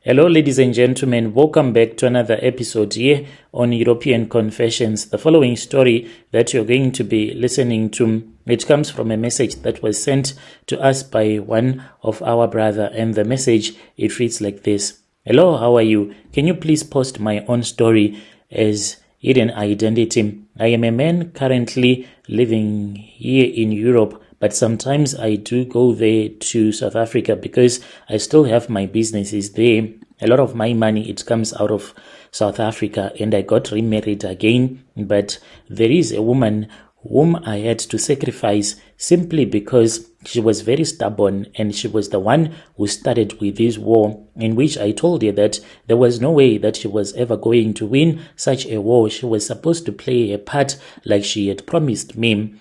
Hello, ladies and gentlemen. Welcome back to another episode here on European Confessions. The following story that you're going to be listening to, it comes from a message that was sent to us by one of our brother, and the message, it reads like this. Hello, how are you? Can you please post my own story as hidden identity? I am a man currently living here in Europe, but sometimes I do go there to South Africa because I still have my businesses there. A lot of my money, it comes out of South Africa, and I got remarried again. But there is a woman whom I had to sacrifice simply because she was very stubborn, and she was the one who started with this war, in which I told her that there was no way that she was ever going to win such a war. She was supposed to play a part like she had promised me.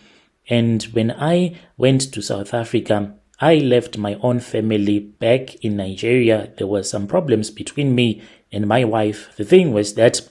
And when I went to South Africa, I left my own family back in Nigeria. There were some problems between me and my wife. The thing was that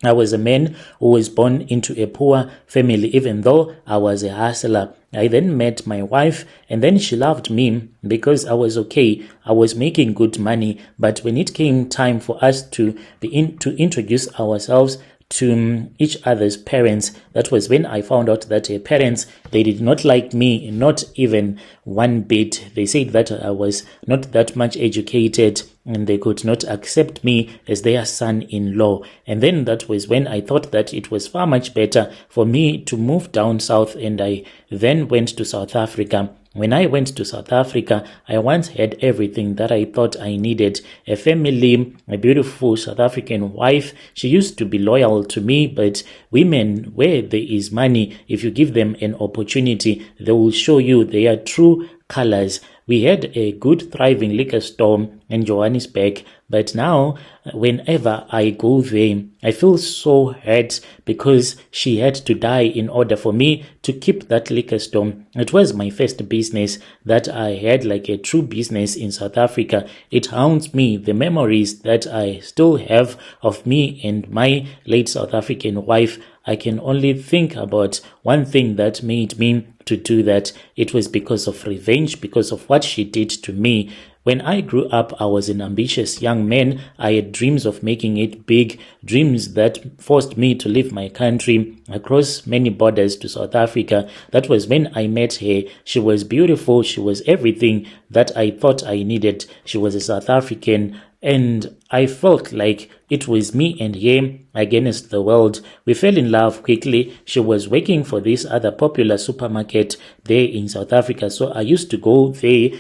I was a man who was born into a poor family, even though I was a hustler. I then met my wife, and then she loved me because I was okay. I was making good money. But when it came time for us to introduce ourselves to each other's parents, that was when I found out that her parents, they did not like me, not even one bit. They said that I was not that much educated, and they could not accept me as their son-in-law. And then that was when I thought that it was far much better for me to move down south, and I then went to South Africa. When I went to South Africa, I once had everything that I thought I needed. A family, a beautiful South African wife. She used to be loyal to me, but women, where there is money, if you give them an opportunity, they will show you their true colors. We had a good thriving liquor store in Johannesburg, but now whenever I go there, I feel so hurt because she had to die in order for me to keep that liquor store. It was my first business that I had, like a true business in South Africa. It haunts me, the memories that I still have of me and my late South African wife. I can only think about one thing that made me to do that. It was because of revenge, because of what she did to me. When I grew up, I was an ambitious young man. I had dreams of making it big, dreams that forced me to leave my country across many borders to South Africa. That was when I met her. She was beautiful. She was everything that I thought I needed. She was a South African, and I felt like it was me and her against the world. We fell in love quickly. She was working for this other popular supermarket there in South Africa. So I used to go there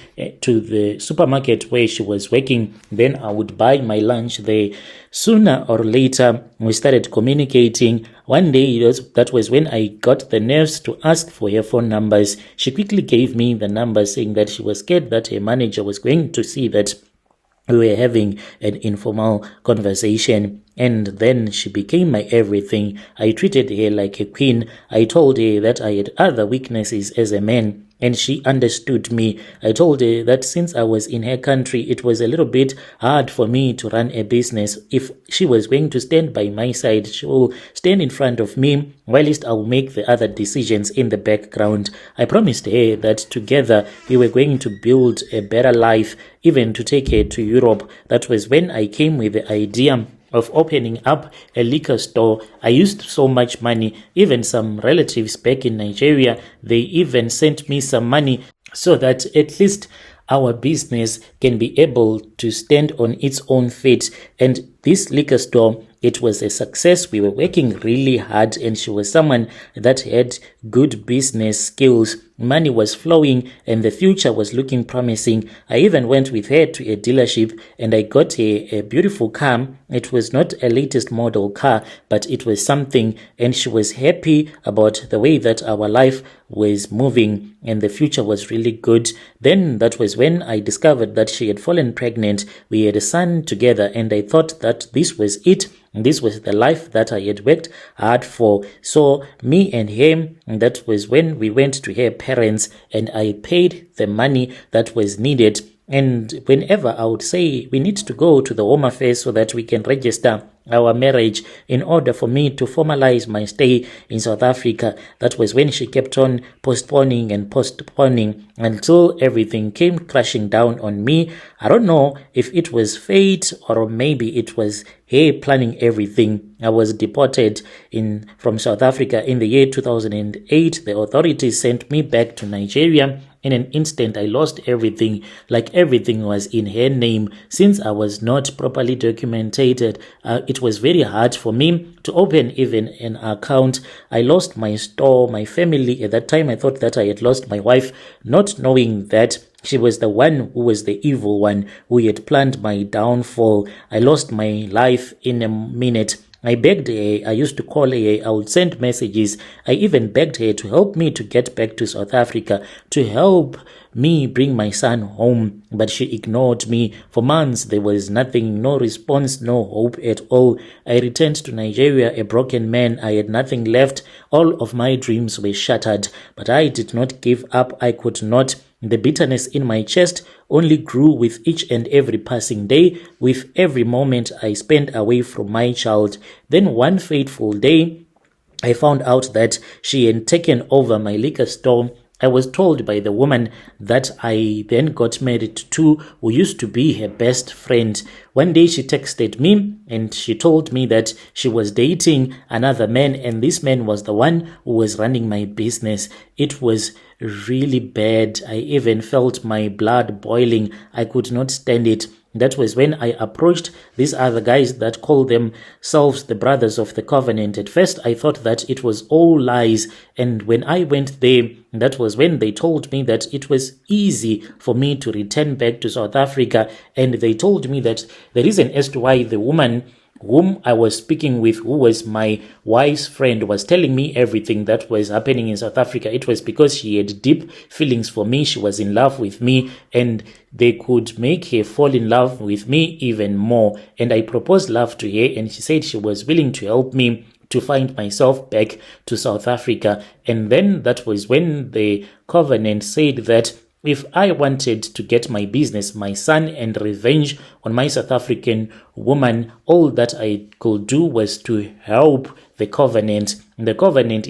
to the supermarket where she was working. Then I would buy my lunch there. Sooner or later, we started communicating. One day, that was when I got the nerves to ask for her phone numbers. She quickly gave me the number, saying that she was scared that her manager was going to see that we were having an informal conversation. And then she became my everything. I treated her like a queen. I told her that I had other weaknesses as a man, and she understood me. I told her that since I was in her country, it was a little bit hard for me to run a business. If she was going to stand by my side, she will stand in front of me, whilst I will make the other decisions in the background. I promised her that together we were going to build a better life, even to take her to Europe. That was when I came with the idea of opening up a liquor store. I used so much money. Even some relatives back in Nigeria, they even sent me some money so that at least our business can be able to stand on its own feet. And this liquor store, it was a success. We were working really hard, and she was someone that had good business skills. Money was flowing, and the future was looking promising. I even went with her to a dealership, and I got her a beautiful car. It was not a latest model car, but it was something, and she was happy about the way that our life was moving, and the future was really good. Then that was when I discovered that she had fallen pregnant. We had a son together, and I thought that this was it. This was the life that I had worked hard for. So me and him, that was when we went to her parents, and I paid the money that was needed And whenever I would say we need to go to the Home Affairs so that we can register our marriage in order for me to formalize my stay in South Africa, that was when she kept on postponing and postponing until everything came crashing down on me. I don't know if it was fate or maybe it was her planning everything. I was deported from South Africa in the year 2008. The authorities sent me back to Nigeria. In an instant, I lost everything, like everything was in her name. Since I was not properly documented, it was very hard for me to open even an account. I lost my store, my family. At that time, I thought that I had lost my wife, not knowing that she was the one who was the evil one who had planned my downfall. I lost my life in a minute. I begged her, I used to call her, I would send messages. I even begged her to help me to get back to South Africa, to help me bring my son home. But she ignored me. For months, there was nothing, no response, no hope at all. I returned to Nigeria a broken man. I had nothing left. All of my dreams were shattered. But I did not give up. I could not. The bitterness in my chest only grew with each and every passing day, with every moment I spent away from my child. Then one fateful day, I found out that she had taken over my liquor store. I was told by the woman that I then got married to, who used to be her best friend. One day she texted me and she told me that she was dating another man, and this man was the one who was running my business. It was really bad. I even felt my blood boiling. I could not stand it. That was when I approached these other guys that call themselves the Brothers of the Covenant. At first, I thought that it was all lies. And when I went there, that was when they told me that it was easy for me to return back to South Africa. And they told me that the reason as to why the woman whom I was speaking with, who was my wife's friend, was telling me everything that was happening in South Africa, it was because she had deep feelings for me. She was in love with me, and they could make her fall in love with me even more. And I proposed love to her, and she said she was willing to help me to find myself back to South Africa. And then that was when the covenant said that if I wanted to get my business, my son, and revenge on my South African woman, all that I could do was to help the covenant. The covenant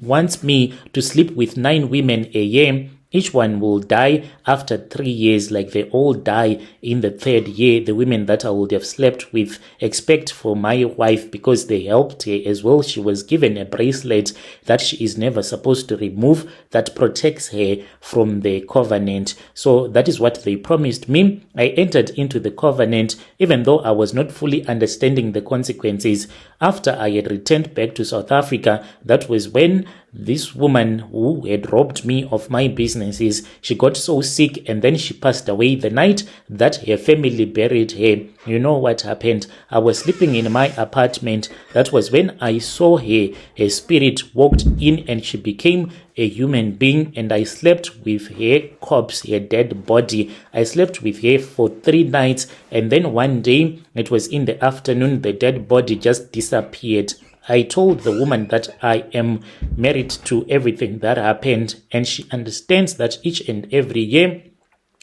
wants me to sleep with 9 women a year. Each one will die after 3 years, like they all die in the 3rd year. The women that I would have slept with, expect for my wife, because they helped her as well. She was given a bracelet that she is never supposed to remove that protects her from the covenant. So that is what they promised me. I entered into the covenant even though I was not fully understanding the consequences. After I had returned back to South Africa, that was when this woman who had robbed me of my businesses, she got so sick and then she passed away the night that her family buried her. You know what happened? I was sleeping in my apartment. That was when I saw her. Her spirit walked in and she became a human being, and I slept with her corpse, her dead body. I slept with her for 3 nights, and then one day, it was in the afternoon, the dead body just disappeared. I told the woman that I am married to everything that happened, and she understands that each and every year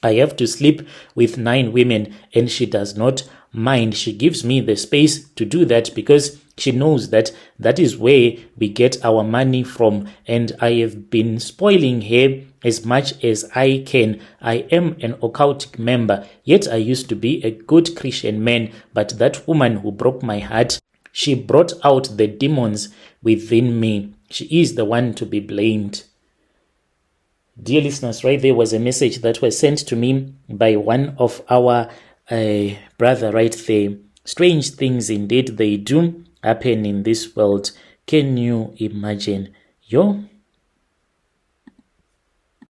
I have to sleep with 9 women, and she does not mind. She gives me the space to do that because she knows that that is where we get our money from, and I have been spoiling her as much as I can. I am an occultic member, yet I used to be a good Christian man, but that woman who broke my heart, she brought out the demons within me. She is the one to be blamed. Dear listeners, right there was a message that was sent to me by one of our brother right there. Strange things indeed they do happen in this world. Can you imagine? Yo,